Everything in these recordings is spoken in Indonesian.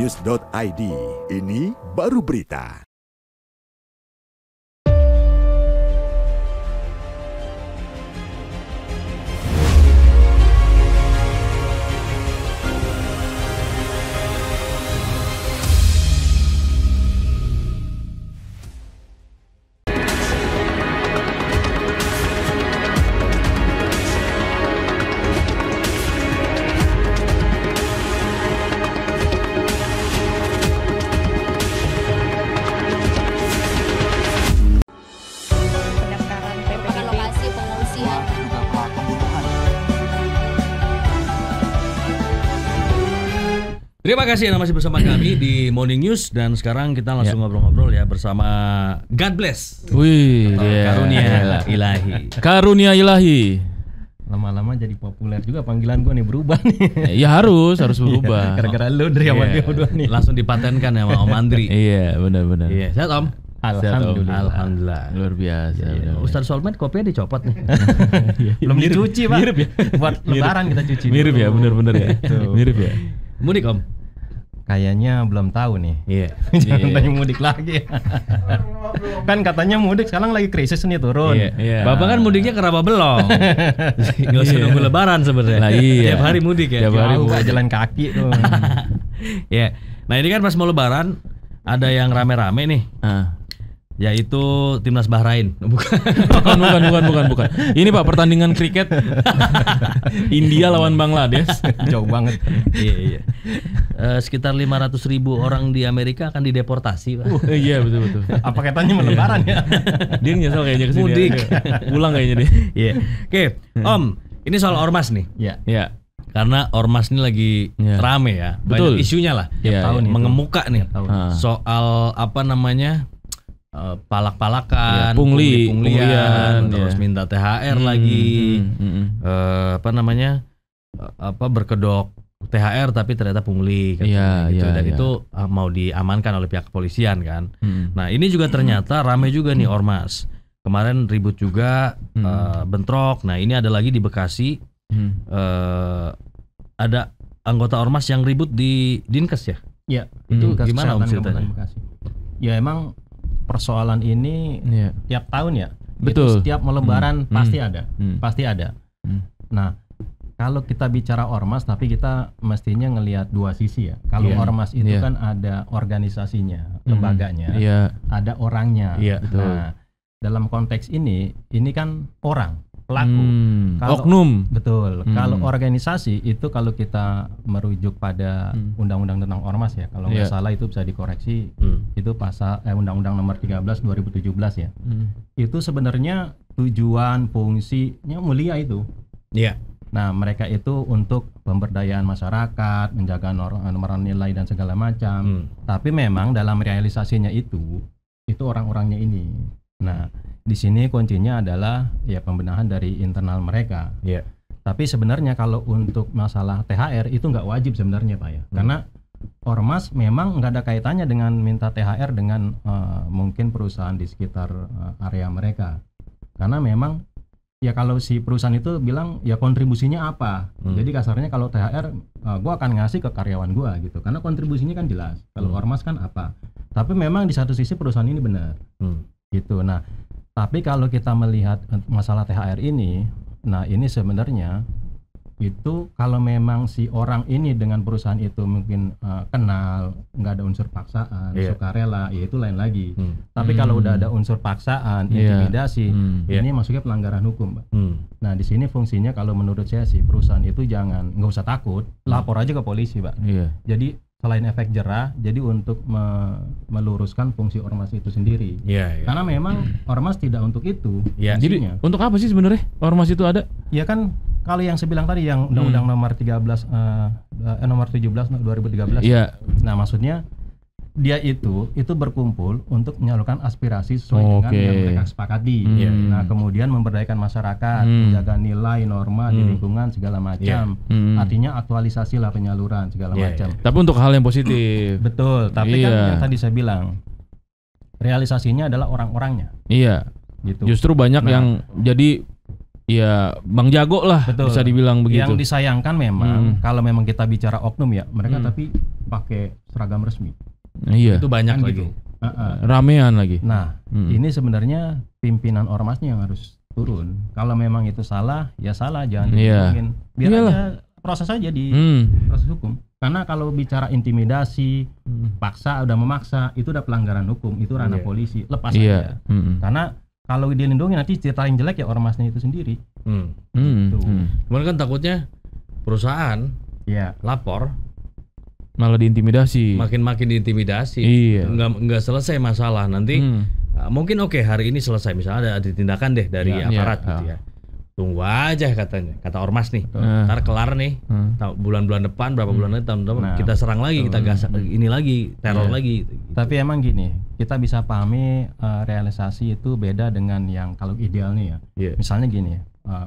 morningnews.id. Ini baru berita. Terima kasih yang masih bersama kami di Morning News, dan sekarang kita langsung ngobrol-ngobrol ya bersama God Bless. Wih, Karunia Ilahi. Karunia Ilahi. Lama-lama jadi populer juga panggilan gue nih, berubah nih. Ya harus berubah. Gara-gara lu dari sama dia berdua nih. Langsung dipatenkan ya sama Om Andri. Iya, benar-benar. Iya, sehat Om? Alhamdulillah. Luar biasa. Ustaz Solmed kopinya dicopot nih. Belum dicuci, Pak. Mirip ya. Buat lebaran kita cuci. Mirip ya, benar-benar ya. Mirip ya. Mudik Om? Kayaknya belum tahu nih. Iya. Jangan tanya mudik lagi. Kan katanya mudik sekarang lagi krisis nih, turun. Iya. Bapak kan mudiknya ke Rawa-Belong. Nggak usah nunggu lebaran sebenarnya. Lah iya. Tiap hari mudik ya. Tiap hari Jauh, mudik. Pak, jalan kaki tuh. Iya. Nah ini kan pas mau lebaran ada yang rame-rame nih. Yaitu timnas Bahrain. Bukan. Ini Pak, pertandingan kriket India lawan Bangladesh. Jauh banget. Iya. Sekitar 500.000 orang di Amerika akan dideportasi, Pak. Iya, betul. Apa kaitannya sama lebaran ya? Dia nyesel kayaknya kesini. Mudik. Pulang kayaknya dia. Iya. Oke, Om, ini soal ormas nih. Iya. Karena ormas ini lagi rame ya. Betul. Banyak isunya lah. Iya, tahun mengemuka nih. Soal apa namanya? Palak-palakan, punglian, terus minta THR lagi, apa namanya, berkedok THR tapi ternyata pungli, gitu. Dan itu mau diamankan oleh pihak kepolisian kan. Nah ini juga ternyata ramai juga nih ormas. Kemarin ribut juga, bentrok. Nah ini ada lagi di Bekasi, ada anggota ormas yang ribut di Dinkes ya. Iya. Itu gimana Om ceritanya? Ya emang persoalan ini tiap tahun ya. Betul. Itu setiap mau lebaran pasti ada. Pasti ada. Nah, kalau kita bicara ormas, tapi kita mestinya ngelihat dua sisi ya. Kalau ormas itu kan ada organisasinya, lembaganya, ada orangnya. Nah, dalam konteks ini kan orang, pelaku. Kalau, oknum. Betul. Kalau organisasi itu, kalau kita merujuk pada undang-undang tentang ormas ya, kalau nggak salah itu bisa dikoreksi, itu pasal undang-undang nomor 13 2017 ya. Itu sebenarnya tujuan fungsinya mulia itu. Iya. Nah, mereka itu untuk pemberdayaan masyarakat, menjaga norma nilai dan segala macam. Tapi memang dalam realisasinya itu orang-orangnya ini. Nah, di sini kuncinya adalah ya pembenahan dari internal mereka. Iya. Tapi sebenarnya kalau untuk masalah THR itu nggak wajib sebenarnya, Pak ya. Karena ormas memang nggak ada kaitannya dengan minta THR dengan mungkin perusahaan di sekitar area mereka. Karena memang ya kalau si perusahaan itu bilang ya kontribusinya apa. Jadi kasarnya kalau THR gua akan ngasih ke karyawan gua gitu. Karena kontribusinya kan jelas. Kalau ormas kan apa. Tapi memang di satu sisi perusahaan ini benar. Gitu. Nah, tapi kalau kita melihat masalah THR ini, nah ini sebenarnya itu kalau memang si orang ini dengan perusahaan itu mungkin kenal, nggak ada unsur paksaan, sukarela, ya itu lain lagi. Tapi kalau udah ada unsur paksaan, intimidasi, ini masuknya pelanggaran hukum, Pak. Nah di sini fungsinya kalau menurut saya sih perusahaan itu nggak usah takut, lapor aja ke polisi, Pak. Jadi selain efek jerah, jadi untuk meluruskan fungsi ormas itu sendiri. Karena memang ormas tidak untuk itu. Jadi untuk apa sih sebenarnya ormas itu ada? Ya kan kalau yang saya bilang tadi yang undang-undang nomor 17 2013. Nah, maksudnya dia itu berkumpul untuk menyalurkan aspirasi sesuai dengan yang mereka sepakati. Nah, kemudian memberdayakan masyarakat, menjaga nilai, norma di lingkungan segala macam. Artinya aktualisasi lah penyaluran segala macam. Tapi untuk hal yang positif. Betul, tapi kan yang tadi saya bilang realisasinya adalah orang-orangnya. Gitu. Justru banyak yang jadi Bang Jago lah. Betul. Bisa dibilang begitu. Yang disayangkan memang kalau memang kita bicara oknum ya, mereka tapi pakai seragam resmi. Iya. Itu banyak Kan lagi. gitu. Ramean lagi. Nah, ini sebenarnya pimpinan ormasnya yang harus turun. Kalau memang itu salah, ya salah, jangan dilindungin. Biar aja proses aja di proses hukum. Karena kalau bicara intimidasi, paksa, udah memaksa, itu udah pelanggaran hukum, itu ranah polisi, lepas aja. Karena kalau dilindungi nanti cerita yang jelek ya ormasnya itu sendiri. Gitu. Cuman kan takutnya perusahaan lapor malah diintimidasi. Makin diintimidasi. Iya. Nggak selesai masalah nanti. Mungkin hari ini selesai, misalnya ada tindakan deh dari aparat gitu ya. Tunggu aja katanya, kata ormas nih. Ntar kelar nih, bulan-bulan depan, berapa bulan lagi, tahun depan kita serang lagi, kita gas ini lagi, teror lagi. Gitu. Tapi emang gini, kita bisa pahami realisasi itu beda dengan yang kalau idealnya ya. Misalnya gini,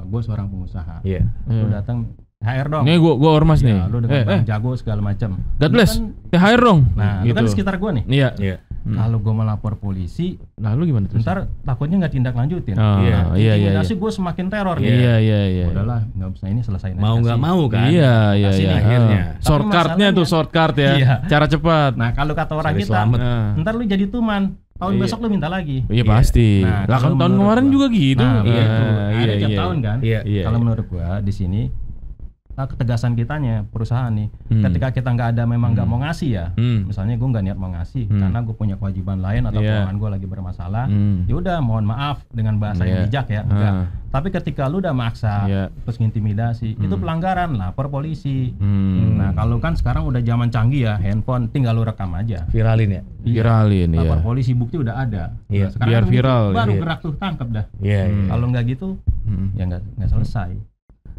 gue seorang pengusaha, lu datang THR dong. Nih gua ormas nih. Lu dengan jago segala macam. God bless. THR dong. Nah, gitu. Lu kan sekitar gua nih. Iya. Kalau gua melapor polisi, lalu gimana terus? Ntar takutnya nggak tindak lanjutin. Intimidasi gua semakin teror. Iya. Udahlah, nggak usah ini selesain. Mau nggak mau kan? Iya. Akhirnya. Shortcutnya tuh shortcut ya. Cara cepat. Nah, kalau kata orang kita, ntar lu jadi tuman. Tahun besok lu minta lagi. Iya pasti. Nah, lah kan tahun kemarin juga gitu. Ada tiap tahun kan. Kalau menurut gua di sini ketegasan kitanya perusahaan nih, ketika kita nggak ada memang nggak mau ngasih ya, misalnya gue nggak niat mau ngasih karena gue punya kewajiban lain atau keuangan gue lagi bermasalah, ya udah mohon maaf dengan bahasa yang bijak ya, enggak. Tapi ketika lu udah maksa terus ngintimidasi, itu pelanggaran, lapor polisi. Nah kalau kan sekarang udah zaman canggih ya, handphone tinggal lu rekam aja, viralin ya, lapor polisi, bukti udah ada. Nah, sekarang biar viral, baru gerak tuh tangkap dah. Kalau nggak gitu, ya nggak selesai.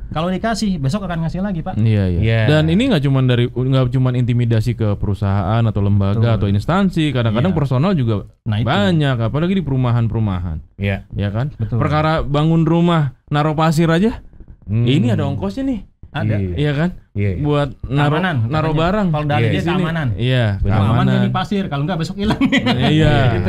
Kalau dikasih besok akan ngasih lagi, Pak. Iya. Dan ini nggak cuma intimidasi ke perusahaan atau lembaga atau instansi, kadang-kadang personal juga banyak, apalagi di perumahan-perumahan. Iya kan? Betul. Perkara bangun rumah, naruh pasir aja, ini ada ongkosnya nih. Ada. Iya kan? Buat naruh barang. Kalau dari dia keamanan. Iya, keamanan di pasir, kalau nggak besok hilang. Iya,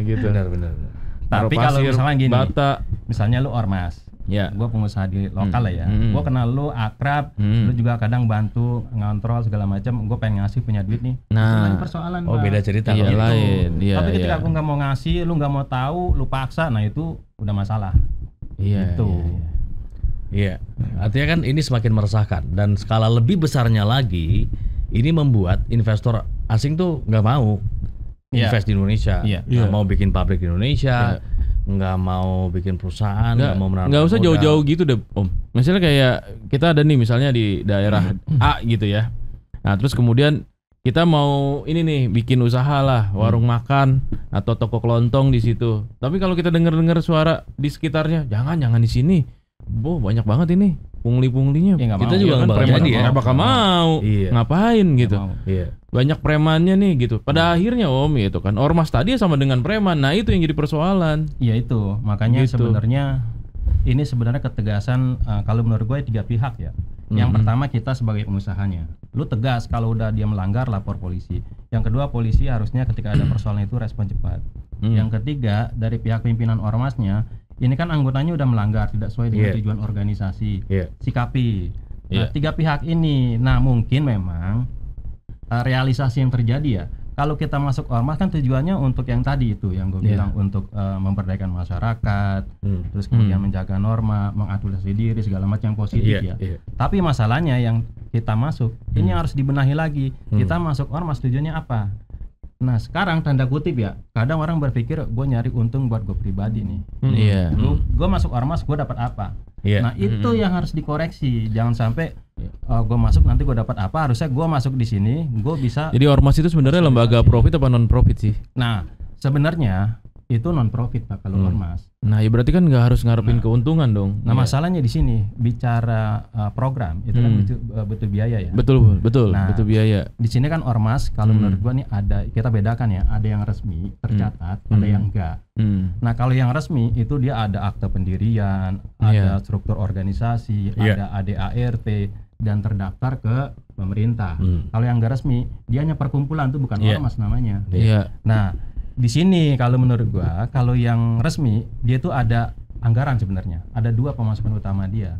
gitu. Benar. Tapi kalau misalnya gini, bata. Misalnya lu ormas. Gue pengusaha di lokal lah ya. Gue kenal lu, akrab, lu juga kadang bantu ngontrol segala macam. Gue pengen ngasih, punya duit nih. Nah, persoalan. Beda cerita. Iya, lain. Tapi ketika aku nggak mau ngasih, lu nggak mau tahu, lu paksa, nah itu udah masalah. Iya. Gitu. Iya. Artinya kan ini semakin meresahkan, dan skala lebih besarnya lagi, ini membuat investor asing tuh nggak mau invest di Indonesia, nggak mau bikin pabrik di Indonesia. Nggak mau bikin perusahaan, nggak usah jauh-jauh gitu deh Om. Misalnya kayak kita ada nih misalnya di daerah A gitu ya. Nah terus kemudian kita mau ini nih bikin usaha lah, warung makan atau toko kelontong di situ. Tapi kalau kita dengar suara di sekitarnya, jangan di sini. Banyak banget ini pungli-punglinya. Kita juga nggak bakal jadi ya. Nggak bakal mau. Ngapain gitu. Banyak premannya nih gitu. Pada akhirnya Om gitu kan, ormas tadi sama dengan preman. Nah itu yang jadi persoalan. Iya itu. Makanya sebenarnya ini sebenarnya ketegasan kalau menurut gue 3 pihak ya. Yang pertama kita sebagai pengusahanya, lu tegas kalau udah dia melanggar lapor polisi. Yang kedua polisi harusnya ketika ada persoalan itu respon cepat. Yang ketiga dari pihak pimpinan ormasnya, ini kan anggotanya udah melanggar tidak sesuai dengan tujuan organisasi, sikapi. Nah 3 pihak ini, nah mungkin memang realisasi yang terjadi ya. Kalau kita masuk ormas kan tujuannya untuk yang tadi itu yang gue bilang, untuk memberdayakan masyarakat, terus kemudian menjaga norma, mengadvokasi diri segala macam yang positif ya. Tapi masalahnya yang kita masuk ini harus dibenahi lagi. Kita masuk ormas tujuannya apa? Nah sekarang tanda kutip ya, kadang orang berpikir gue nyari untung buat gue pribadi nih. Gue masuk ormas gue dapat apa? Nah itu yang harus dikoreksi. Jangan sampai gue masuk nanti gue dapat apa. Harusnya gue masuk di sini gue bisa. Jadi ormas itu sebenarnya lembaga profit apa non profit sih? Nah sebenarnya itu non profit Pak kalau ormas. Nah ya berarti kan nggak harus ngarepin keuntungan dong. Nah masalahnya di sini bicara program itu kan butuh biaya ya. Betul butuh biaya. Di sini kan ormas kalau menurut gua nih ada, kita bedakan ya, ada yang resmi tercatat, ada yang enggak. Nah kalau yang resmi itu dia ada akte pendirian, ada struktur organisasi, ada ADART dan terdaftar ke pemerintah. Kalau yang enggak resmi dia hanya perkumpulan, tuh bukan ormas namanya. Nah di sini kalau menurut gua, kalau yang resmi dia tuh ada anggaran sebenarnya. Ada 2 pemasukan utama dia.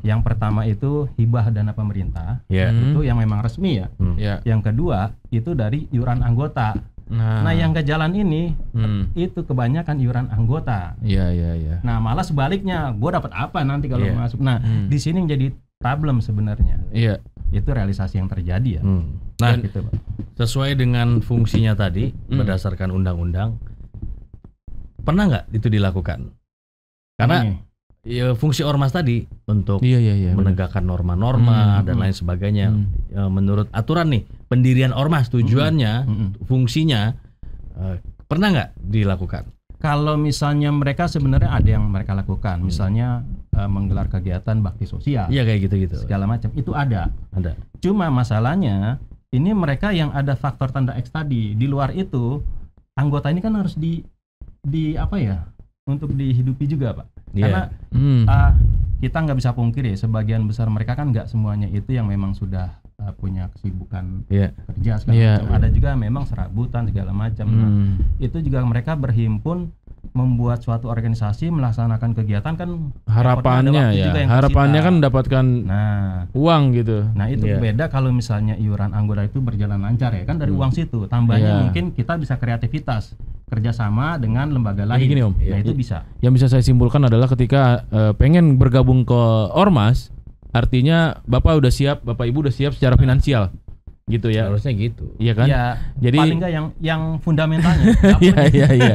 Yang pertama itu hibah dana pemerintah, itu yang memang resmi ya. Yang kedua itu dari iuran anggota. Nah yang ke jalan ini itu kebanyakan iuran anggota. Nah malah sebaliknya, gue dapat apa nanti kalau masuk. Nah di sini jadi problem sebenarnya. Itu realisasi yang terjadi ya. Nah gitu, Pak. Sesuai dengan fungsinya tadi berdasarkan undang-undang, pernah nggak itu dilakukan? Karena ya, fungsi ormas tadi untuk menegakkan norma-norma dan lain sebagainya. Menurut aturan nih pendirian ormas tujuannya, fungsinya, pernah nggak dilakukan? Kalau misalnya mereka sebenarnya ada yang mereka lakukan, misalnya menggelar kegiatan bakti sosial, kayak gitu-gitu, segala macam itu ada. Cuma masalahnya ini mereka yang ada faktor tanda X tadi. Di luar itu anggota ini kan harus di apa ya, untuk dihidupi juga, Pak. Karena kita nggak bisa pungkiri ya, sebagian besar mereka kan nggak semuanya itu yang memang sudah punya kesibukan kerja segala macam. Ada juga memang serabutan segala macam. Nah, itu juga mereka berhimpun membuat suatu organisasi melaksanakan kegiatan kan harapannya kan mendapatkan uang gitu. Nah itu beda kalau misalnya iuran anggota itu berjalan lancar ya kan dari uang situ. Tambahnya mungkin kita bisa kreativitas kerjasama dengan lembaga lain. Gini, Om. Nah itu bisa. Yang bisa saya simpulkan adalah ketika pengen bergabung ke ormas, artinya Bapak Ibu udah siap secara finansial. Gitu ya. Harusnya gitu. Iya kan? Ya, jadi paling enggak yang fundamentalnya. Iya.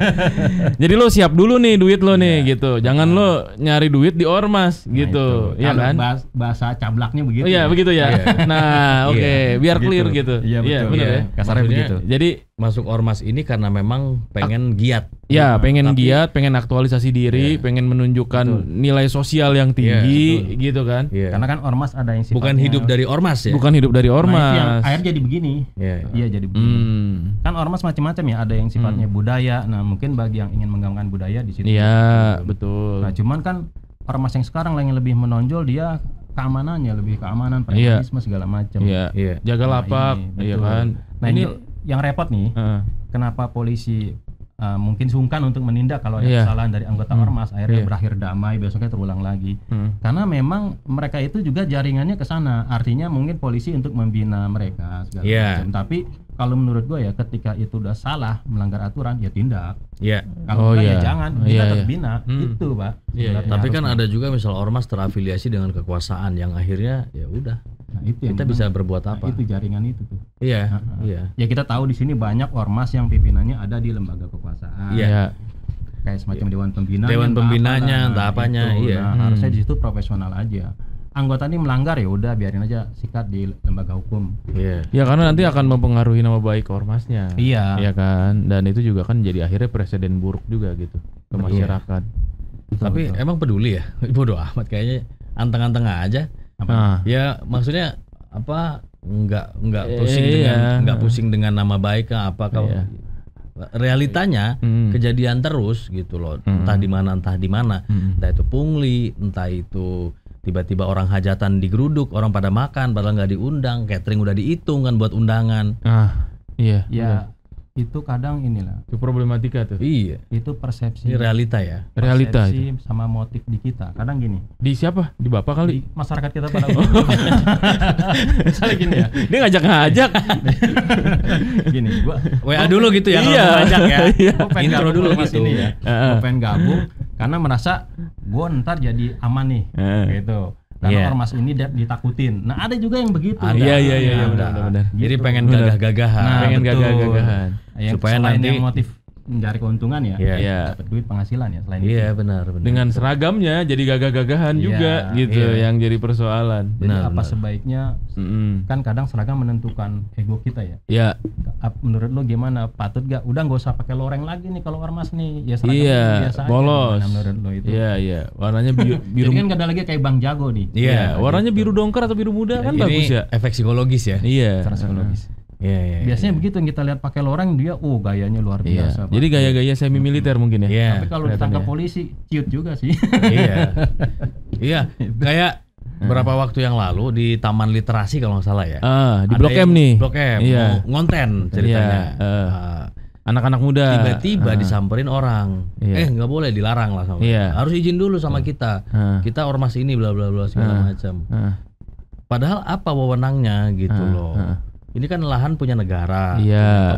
Jadi lo siap dulu nih duit lo nih gitu. Jangan lo nyari duit di ormas gitu. Iya kan? Bahasa cablaknya begitu. Iya, begitu ya. Nah, oke, biar clear gitu. Iya, betul ya. Kasarnya begitu. Jadi masuk ormas ini karena memang pengen giat. Ya, pengen giat, pengen aktualisasi diri, pengen menunjukkan nilai sosial yang tinggi gitu kan. Karena kan ormas ada yang sifatnya bukan hidup dari ormas ya. Bukan hidup dari ormas. Nah, yang akhirnya jadi begini. Iya, jadi begini. Kan ormas macam-macam ya, ada yang sifatnya budaya. Nah, mungkin bagi yang ingin mengembangkan budaya di situ. Iya, betul. Nah, cuman kan ormas yang sekarang yang lebih menonjol dia keamanannya, lebih keamanan, pragmatisme segala macam. Iya. Jaga lapak, iya kan. Nah, ini yang repot nih. Kenapa polisi mungkin sungkan untuk menindak kalau ada kesalahan dari anggota ormas, akhirnya berakhir damai, besoknya terulang lagi. Karena memang mereka itu juga jaringannya ke sana. Artinya mungkin polisi untuk membina mereka segala macam. Tapi kalau menurut gue ya, ketika itu udah salah melanggar aturan ya tindak. Kalau enggak ya jangan, kita tetap bina. Itu, Pak. Tapi kan ada juga misal ormas terafiliasi dengan kekuasaan yang akhirnya ya udah. Nah, itu kita bisa berbuat apa? Itu jaringan itu tuh. Iya. Ya kita tahu di sini banyak ormas yang pimpinannya ada di lembaga kekuasaan. Kayak semacam dewan pembina. Dewan pembinanya, entah apanya. Nah, harusnya di situ profesional aja. Anggota ini melanggar ya udah biarin aja sikat di lembaga hukum. Ya karena nanti akan mempengaruhi nama baik ormasnya. Iya kan. Dan itu juga kan jadi akhirnya presiden buruk juga gitu ke masyarakat. Tapi emang peduli ya? Bodoh amat kayaknya, anteng-anteng aja. Ya maksudnya apa? Enggak pusing enggak pusing dengan nama baik apa kalau realitanya kejadian terus gitu loh. Entah di mana. Entah itu pungli, entah itu tiba-tiba orang hajatan digeruduk, orang pada makan padahal nggak diundang, catering udah dihitung kan buat undangan. Itu kadang inilah. Itu problematika tuh. Iya. Itu persepsi. Ini realita ya. Realita persepsi sama motif di kita. Kadang gini. Di siapa? Di Bapak kali? Di masyarakat kita pada misalnya gini ya. Dia ngajak-ngajak. Gini, gua WA dulu gitu ya kalau ngajak ya. Intro dulu gitu ya. Gua pengen gabung karena merasa gua ntar jadi aman nih. Gitu. Karena ormas ini ditakutin. Nah ada juga yang begitu. Iya benar. Gitu. Jadi pengen gagah-gagahan. Pengen gagah-gagahan. Supaya nanti yang motif mencari keuntungan ya, dapat duit penghasilan ya selain itu. Benar. Dengan seragamnya jadi gagah-gagahan juga gitu yang jadi persoalan. Jadi apa sebaiknya kan kadang seragam menentukan ego kita ya. Iya. Menurut lo gimana? Patut gak? Udah nggak usah pakai loreng lagi nih kalau ormas nih. Ya seragam biasa aja. Polos. Menurut lo itu. Iya. Warnanya biru. Jadi kan gak ada lagi kayak Bang Jago nih. Iya. Warnanya biru dongker atau biru muda kan bagus ya. Efek psikologis ya. Iya. Secara psikologis. Iya. Biasanya begitu yang kita lihat pakai loreng dia gayanya luar biasa. Jadi gaya-gaya semi militer mungkin ya. Tapi kalau ditangkap polisi ciut juga sih. Iya. Kayak berapa waktu yang lalu di Taman Literasi kalau nggak salah ya. Di Blok M nih. Blok M. Mau ngonten ceritanya. anak-anak muda tiba-tiba disamperin orang. Nggak boleh, dilarang lah sama. Harus izin dulu sama kita. Kita ormas ini bla bla bla segala macam. Padahal apa wewenangnya gitu loh. Ini kan lahan punya negara,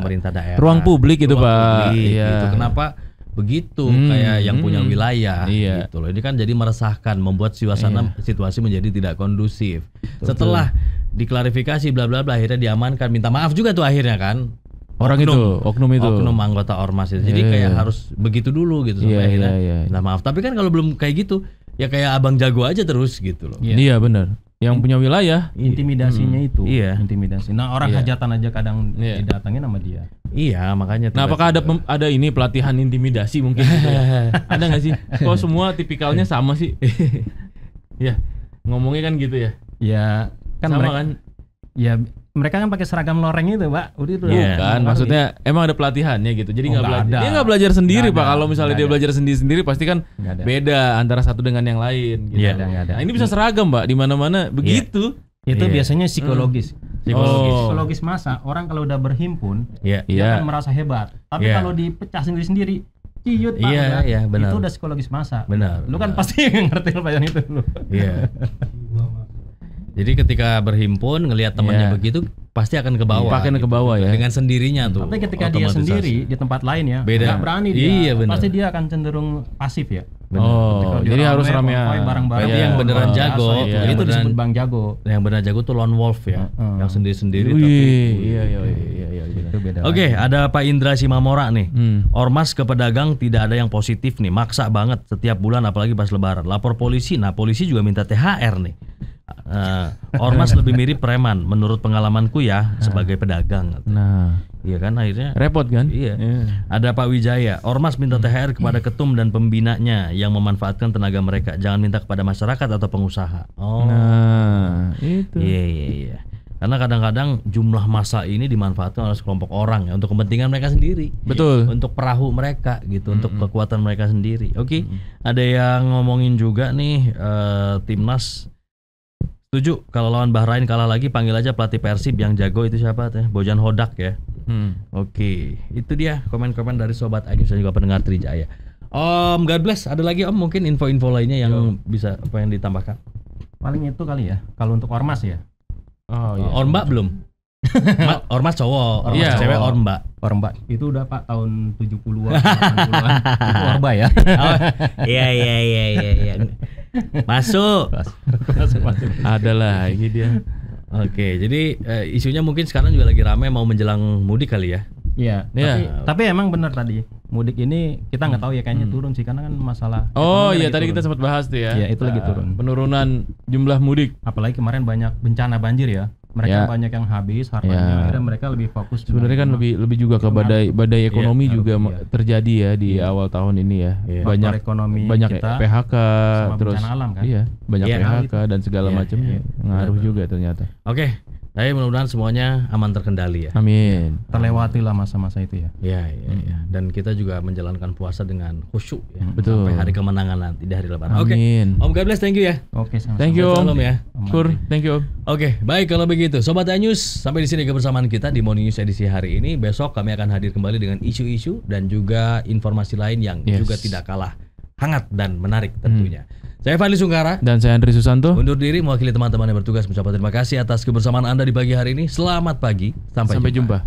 pemerintah daerah. Ruang publik itu, Pak. Gitu. Kenapa begitu kayak yang punya wilayah gitu loh. Ini kan jadi meresahkan, membuat situasi menjadi tidak kondusif. Setelah diklarifikasi bla bla bla akhirnya diamankan, minta maaf juga tuh akhirnya kan. Oknum anggota ormas itu. Jadi kayak harus begitu dulu gitu sampai akhirnya minta maaf. Tapi kan kalau belum kayak gitu ya kayak abang jago aja terus gitu loh. Iya benar. Yang punya wilayah intimidasinya itu. Intimidasi. Nah, orang hajatan aja kadang didatangin sama dia. Iya, makanya. Nah, apakah ada ini pelatihan intimidasi mungkin gitu ya? Ada nggak sih? Kok semua tipikalnya sama sih? Ya, ngomongnya kan gitu ya. Ya, kan sama mereka, kan? Ya, mereka kan pakai seragam loreng itu, Pak. Udah itu. Bukan, maksudnya emang ada pelatihannya gitu. Jadi nggak belajar. Dia nggak belajar sendiri, Pak. Kalau misalnya dia belajar sendiri pasti kan beda antara satu dengan yang lain. Gitu. Nah, ini bisa seragam, Pak. Di mana-mana begitu. Itu biasanya psikologis. Psikologis massa. Orang kalau udah berhimpun, dia akan merasa hebat. Tapi kalau dipecah sendiri-sendiri, ciut, Pak. Iya, benar. Itu udah psikologis massa. Benar. Lu kan pasti ngerti apa yang itu lu. Iya. Jadi ketika berhimpun ngelihat temannya begitu pasti akan ke bawah. Akan ke bawah ya. Dengan sendirinya tuh. Tapi ketika dia sendiri di tempat lain ya, nggak berani dia. Pasti dia akan cenderung pasif ya. Jadi harus rame bareng-bareng. Yang beneran jago, itu disebut Bang Jago. Yang beneran jago tuh lone wolf ya, yang sendiri-sendiri. Iya. Itu beda. Oke, ada Pak Indra Simamora nih. Ormas ke pedagang tidak ada yang positif nih, maksa banget setiap bulan apalagi pas Lebaran. Lapor polisi, nah polisi juga minta THR nih. Ormas lebih mirip preman menurut pengalamanku ya sebagai pedagang. Iya kan akhirnya repot kan? Iya. Ada Pak Wijaya, ormas minta THR kepada ketum dan pembinanya yang memanfaatkan tenaga mereka, jangan minta kepada masyarakat atau pengusaha. Itu. Iya. Karena kadang-kadang jumlah massa ini dimanfaatkan oleh sekelompok orang ya untuk kepentingan mereka sendiri. Betul. Untuk perahu mereka gitu, untuk kekuatan mereka sendiri. Oke. Ada yang ngomongin juga nih timnas. Setuju kalau lawan Bahrain kalah lagi panggil aja pelatih Persib yang jago itu siapa teh? Bojan Hodak ya. Oke, itu dia komen-komen dari sobat Agus dan juga pendengar Trijaya. Om God bless. Ada lagi Om mungkin info-info lainnya yang bisa apa yang ditambahkan? Paling itu kali ya. Kalau untuk ormas ya. Ormbak belum? Ormas cowok, ormas cewek Ormbak. Ormbak itu udah Pak tahun 70-an, 80-an. Itu Orba ya. Iya. Masuk. Ada lagi dia. Oke, jadi isunya mungkin sekarang juga lagi ramai mau menjelang mudik kali ya. Iya. Tapi emang benar tadi mudik ini kita nggak tahu ya kayaknya turun sih karena kan masalah. Tadi kita sempat bahas tuh ya. Iya itu lagi turun. Penurunan jumlah mudik. Apalagi kemarin banyak bencana banjir ya. Mereka banyak yang habis hartanya, akhirnya mereka lebih fokus. Sebenarnya kan lebih juga ke badai ekonomi juga terjadi ya di awal tahun ini ya. Banyak kita, PHK terus alam, kan? Banyak PHK dan segala macamnya ngaruh juga ternyata. Oke. Tapi mudah-mudahan semuanya aman terkendali ya. Amin. Terlewati lah masa-masa itu ya. Iya. Dan kita juga menjalankan puasa dengan khusyuk ya. Betul. Sampai hari kemenangan nanti di hari Lebaran. Amin. Om God bless, thank you ya. Oke, sama-sama. Thank you Om. Ya. Thank you Om. Oke, baik kalau begitu. Sobat Anyus, sampai di sini kebersamaan kita di Morning News edisi hari ini. Besok kami akan hadir kembali dengan isu-isu dan juga informasi lain yang juga tidak kalah hangat dan menarik tentunya. Saya Fadli Sungkara dan saya Andri Susanto. Undur diri mewakili teman-teman yang bertugas mengucapkan terima kasih atas kebersamaan Anda di pagi hari ini. Selamat pagi. Sampai jumpa.